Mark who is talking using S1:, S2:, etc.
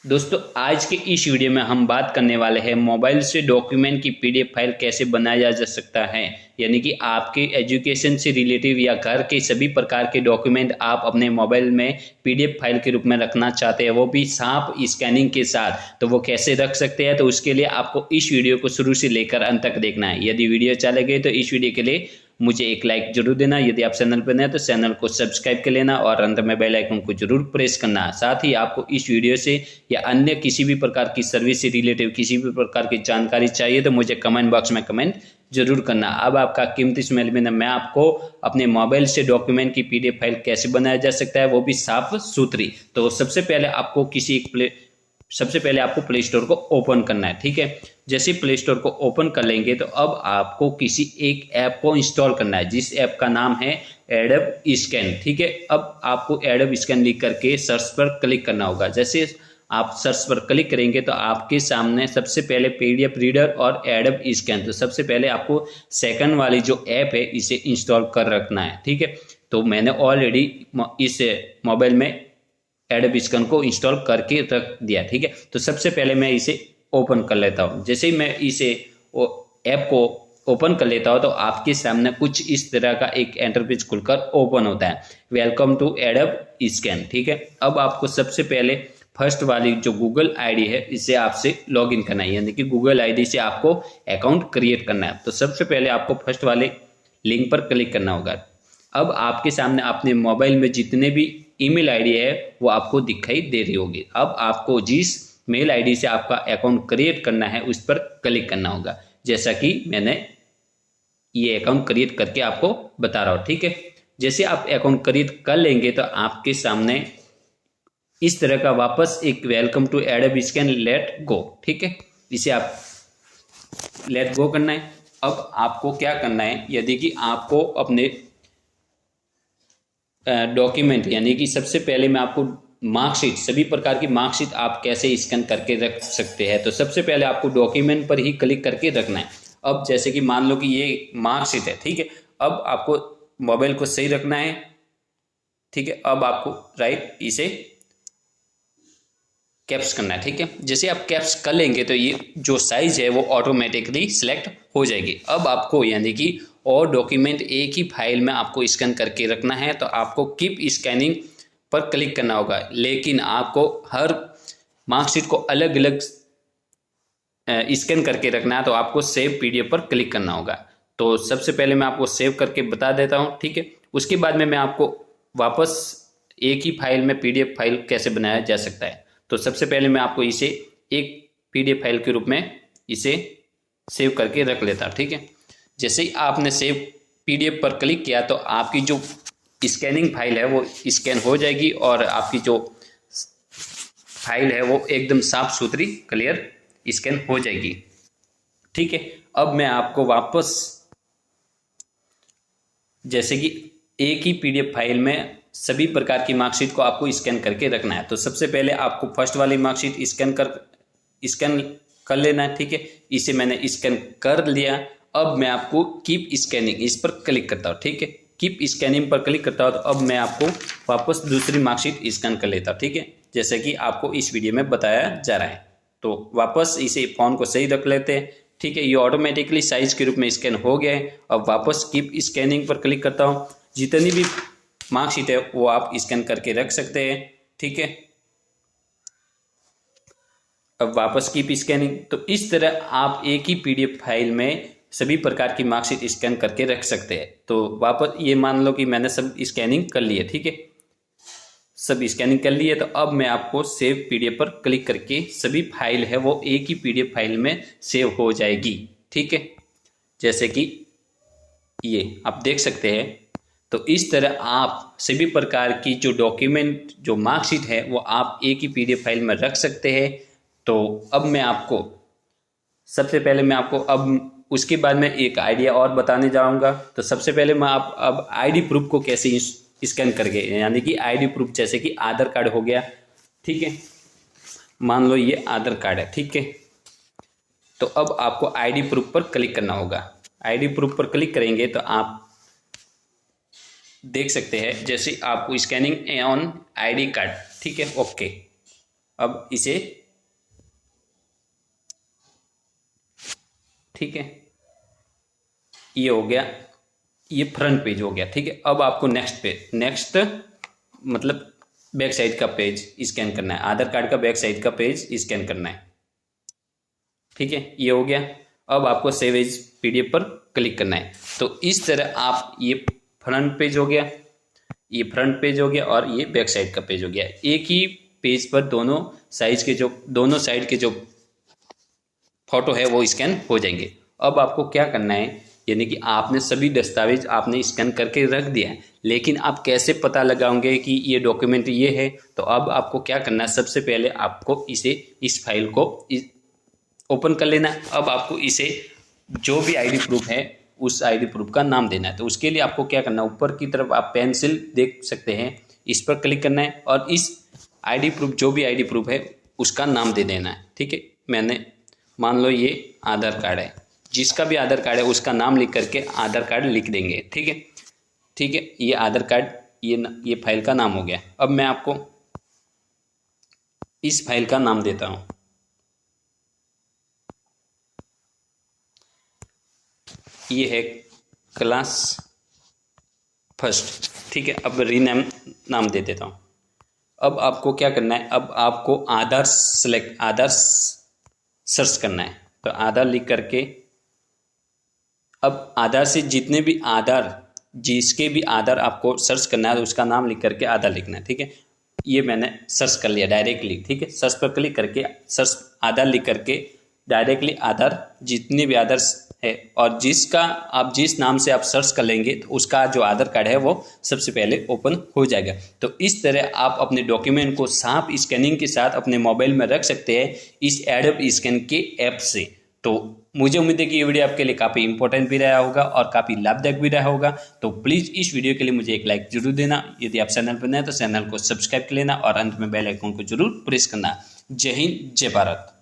S1: दोस्तों आज के इस वीडियो में हम बात करने वाले हैं मोबाइल से डॉक्यूमेंट की पीडीएफ फाइल कैसे बनाया जा सकता है। यानी कि आपके एजुकेशन से रिलेटिव या घर के सभी प्रकार के डॉक्यूमेंट आप अपने मोबाइल में पीडीएफ फाइल के रूप में रखना चाहते हैं, वो भी साफ स्कैनिंग के साथ, तो वो कैसे रख सकते हैं। तो उसके लिए आपको इस वीडियो को शुरू से लेकर अंत तक देखना है। यदि वीडियो अच्छा लगे तो इस वीडियो के लिए मुझे एक लाइक जरूर देना। यदि आप चैनल पर नए हैं तो चैनल को सब्सक्राइब कर लेना और अंत में बेल आइकन को जरूर प्रेस करना। साथ ही आपको इस वीडियो से या अन्य किसी भी प्रकार की सर्विस से रिलेटिव किसी भी प्रकार की जानकारी चाहिए तो मुझे कमेंट बॉक्स में कमेंट जरूर करना। अब आपका कीमती समय में मैं आपको अपने मोबाइल से डॉक्यूमेंट की पीडीएफ फाइल कैसे बनाया जा सकता है, वो भी साफ सुथरी। तो सबसे पहले आपको प्ले स्टोर को ओपन करना है। ठीक है, जैसे प्ले स्टोर को ओपन कर लेंगे तो अब आपको किसी एक ऐप को इंस्टॉल करना है, जिस ऐप का नाम है एडब स्कैन। ठीक है, अब आपको एडब स्कैन लिख करके सर्च पर क्लिक करना होगा। जैसे आप सर्च पर क्लिक करेंगे तो आपके सामने सबसे पहले पीडीएफ रीडर और एडब स्कैन, तो सबसे पहले आपको सेकंड वाली जो ऐप है इसे इंस्टॉल कर रखना है। ठीक है, तो मैंने ऑलरेडी इस मोबाइल में एडब स्कैन को इंस्टॉल करके रख दिया। ठीक है, तो सबसे पहले मैं इसे ओपन कर लेता हूँ। जैसे ही मैं इसे ऐप को ओपन कर लेता हूँ तो आपके सामने कुछ इस तरह का एक इंटरफेस खुलकर ओपन होता है, वेलकम टू एडब स्कैन। ठीक है, अब आपको सबसे पहले फर्स्ट वाली जो गूगल आईडी है इसे आपसे लॉगिन करना है, यानी कि गूगल आईडी से आपको अकाउंट क्रिएट करना है। तो सबसे पहले आपको फर्स्ट वाले लिंक पर क्लिक करना होगा। अब आपके सामने अपने मोबाइल में जितने भी ईमेल आईडी है वो आपको दिखाई दे रही होगी। अब आपको जिस मेल आईडी से आपका अकाउंट क्रिएट करना है उस पर क्लिक करना होगा, जैसा कि मैंने ये अकाउंट क्रिएट करके आपको बता रहा हूँ। ठीक है, जैसे आप अकाउंट क्रिएट कर लेंगे तो आपके सामने इस तरह का वापस एक welcome to Adobe scan let go. ठीक है, इसे आप लेट गो करना है। अब आपको क्या करना है, यदि कि आपको अपने डॉक्यूमेंट, यानी कि सबसे पहले मैं आपको मार्कशीट, सभी प्रकार की मार्कशीट आप कैसे स्कैन करके रख सकते हैं, तो सबसे पहले आपको डॉक्यूमेंट पर ही क्लिक करके रखना है। अब जैसे कि मान लो कि ये मार्कशीट है। ठीक है, अब आपको मोबाइल को सही रखना है। ठीक है, अब आपको राइट इसे कैप्स करना है। ठीक है, जैसे आप कैप्स कर लेंगे तो ये जो साइज है वो ऑटोमेटिकली सिलेक्ट हो जाएगी। अब आपको यानी कि और डॉक्यूमेंट एक ही फाइल में आपको स्कैन करके रखना है, तो आपको कीप स्कैनिंग पर क्लिक करना होगा। लेकिन आपको हर मार्कशीट को अलग अलग स्कैन करके रखना है, तो आपको सेव पीडीएफ पर क्लिक करना होगा। तो सबसे पहले मैं आपको सेव करके बता देता हूँ। ठीक है, उसके बाद में मैं आपको वापस एक ही फाइल में पीडीएफ फाइल कैसे बनाया जा सकता है। तो सबसे पहले मैं आपको इसे एक पीडीएफ फाइल के रूप में इसे सेव करके रख लेता। ठीक है, जैसे ही आपने सेव पीडीएफ पर क्लिक किया तो आपकी जो स्कैनिंग फाइल है वो स्कैन हो जाएगी और आपकी जो फाइल है वो एकदम साफ सुथरी क्लियर स्कैन हो जाएगी। ठीक है, अब मैं आपको वापस जैसे कि एक ही पीडीएफ फाइल में सभी प्रकार की मार्कशीट को आपको स्कैन करके रखना है, तो सबसे पहले आपको फर्स्ट वाली मार्कशीट स्कैन कर लेना है। ठीक है, इसे मैंने स्कैन कर लिया। अब मैं आपको कीप स्कैनिंग इस पर क्लिक करता हूँ। ठीक है, कीप स्कैनिंग पर क्लिक करता हूँ तो अब मैं आपको वापस दूसरी मार्कशीट स्कैन कर लेता हूँ। ठीक है, जैसे कि आपको इस वीडियो में बताया जा रहा है। तो वापस इसे फोन को सही रख लेते हैं। ठीक है, ये ऑटोमेटिकली साइज के रूप में स्कैन हो गया है। अब वापस कीप स्कैनिंग पर क्लिक करता हूँ। जितनी भी मार्कशीट है वो आप स्कैन करके रख सकते हैं। ठीक है, अब वापस कीप स्कैनिंग। तो इस तरह आप एक ही पीडीएफ फाइल में सभी प्रकार की मार्कशीट स्कैन करके रख सकते हैं। तो वापस ये मान लो कि मैंने सब स्कैनिंग कर ली है। ठीक है, सब स्कैनिंग कर लिए, तो अब मैं आपको सेव पीडीएफ पर क्लिक करके सभी फाइल है वो एक ही पीडीएफ फाइल में सेव हो जाएगी। ठीक है, जैसे कि ये आप देख सकते हैं। तो इस तरह आप सभी प्रकार की जो डॉक्यूमेंट जो मार्कशीट है वो आप एक ही पीडीएफ फाइल में रख सकते हैं। तो अब मैं आपको सबसे पहले मैं आपको अब उसके बाद में एक आइडिया और बताने जाऊंगा। तो सबसे पहले मैं आप अब आईडी प्रूफ को कैसे स्कैन करके, यानी कि आईडी प्रूफ जैसे कि आधार कार्ड हो गया। ठीक है, मान लो ये आधार कार्ड है। ठीक है, तो अब आपको आईडी प्रूफ पर क्लिक करना होगा। आईडी प्रूफ पर क्लिक करेंगे तो आप देख सकते हैं जैसे आपको स्कैनिंग ऑन आईडी कार्ड। ठीक है, ओके। अब इसे, ठीक है, ये हो गया, ये फ्रंट पेज हो गया। ठीक है, अब आपको नेक्स्ट मतलब बैक साइड का पेज स्कैन करना है, आधार कार्ड का बैक साइड का पेज स्कैन करना है। ठीक है, ये हो गया। अब आपको सेव एज पीडीएफ पर क्लिक करना है। तो इस तरह आप, ये फ्रंट पेज हो गया, ये फ्रंट पेज हो गया और ये बैक साइड का पेज हो गया। एक ही पेज पर दोनों साइड के जो फोटो है वो स्कैन हो जाएंगे। अब आपको क्या करना है, यानी कि आपने सभी दस्तावेज आपने स्कैन करके रख दिया है, लेकिन आप कैसे पता लगाओगे कि ये डॉक्यूमेंट ये है। तो अब आपको क्या करना है, सबसे पहले आपको इस फाइल को ओपन कर लेना है। अब आपको इसे जो भी आईडी प्रूफ है उस आईडी प्रूफ का नाम देना है। तो उसके लिए आपको क्या करना है, ऊपर की तरफ आप पेंसिल देख सकते हैं, इस पर क्लिक करना है और इस आईडी प्रूफ, जो भी आईडी प्रूफ है उसका नाम दे देना है। ठीक है, मैंने मान लो ये आधार कार्ड है, जिसका भी आधार कार्ड है उसका नाम लिख करके आधार कार्ड लिख देंगे। ठीक है, ठीक है, ये आधार कार्ड, ये फाइल का नाम हो गया। अब मैं आपको इस फाइल का नाम देता हूं, ये है क्लास फर्स्ट। ठीक है, अब रीनेम नाम दे देता हूं। अब आपको क्या करना है, अब आपको आधार सर्च करना है। तो आधार लिख करके, अब आधार से जितने भी आधार, जिसके भी आधार आपको सर्च करना है उसका नाम लिख करके आधार लिखना है। ठीक है, ये मैंने सर्च कर लिया डायरेक्टली। ठीक है, सर्च पर क्लिक करके सर्च आधार लिख करके डायरेक्टली आधार, जितने भी आधार है और जिसका आप जिस नाम से आप सर्च कर लेंगे तो उसका जो आधार कार्ड है वो सबसे पहले ओपन हो जाएगा। तो इस तरह आप अपने डॉक्यूमेंट को साफ स्कैनिंग के साथ अपने मोबाइल में रख सकते हैं इस एडोब स्कैन के ऐप से। तो मुझे उम्मीद है कि ये वीडियो आपके लिए काफ़ी इंपॉर्टेंट भी रहा होगा और काफ़ी लाभदायक भी रहा होगा। तो प्लीज़ इस वीडियो के लिए मुझे एक लाइक जरूर देना। यदि आप चैनल पर नए हैं तो चैनल को सब्सक्राइब कर लेना और अंत में बेल आइकन को जरूर प्रेस करना। जय हिंद, जय भारत।